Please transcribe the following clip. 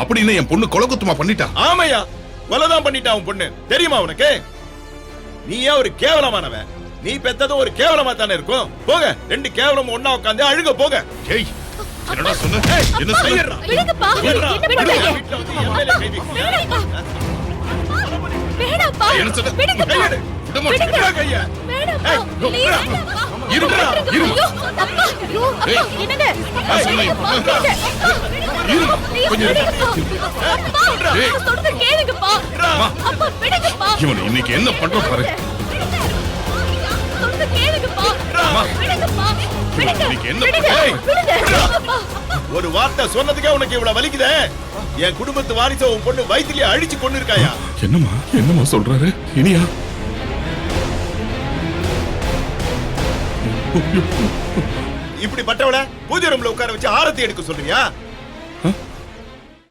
அப்படின்னு என் பொண்ணு கொலகுத்தமா பண்ணிட்டா. ஆமையா, கொலைதான் பண்ணிட்டான் உன் பொண்ணு. தெரியுமா உனக்கு? நீயே ஒரு கேவலமானவன். நீ பெத்ததும் ஒரு கேவலமா தானே இருக்கும். போக, ரெண்டு கேவலம் ஒண்ணா உட்காந்து அழுக போக. ஏய், என்னடா சொன்ன? என்ன கையெடுறா. விடுங்கப்பா. கையெடுறா. என்ன பண்றீங்க? வீட்டுல வந்து என் மேல கை வைக்க. வேணாம்ப்பா. என்ன சொன்ன? விடுங்கப்பா. கையெடு. விட மாட்டேன். விடுடா கைய. வேணாம்ப்பா. ஏய், please. விடுடா. இருடா, இரு. ஐயோ, அப்பா. ஐயோ, ஏய். அப்பா, என்னங்க? நான் சொன்னேன், அப்பா, விடுடா. விடுங்க. இரு. Please, கொஞ்சம் இரு. விடுங்கப்பா. அப்பா, ஏய். நான் சொல்றதை கேளுங்கப்பா. அம்மா. அப்பா, விடுங்கப்பா. இவனை இன்னைக்கு என்ன பண்ற பாரு. சொல்றதை கேளுங்கப்பா. அம்மா. விடுங்கப்பா. விடுங்க. இன்னைக்கு என்ன விடுங்க. ஏய். விடுங்க. அப்பா. ஒரு வார்த்தை சொன்னதுக்கே உனக்கு இவ்வளவு வலிக்குதே. என் குடும்பத்து வாரிச உன் பொண்ணு வயித்திலேயே அழிச்சு கொண்டு இருக்காயா? என்னம்மா சொல்றாரு? இனியா? இப்படிப்பட்டவள பூஜை ரூம்ல உட்கார வச்சு ஆரத்தி எடுக்க சொல்றியா?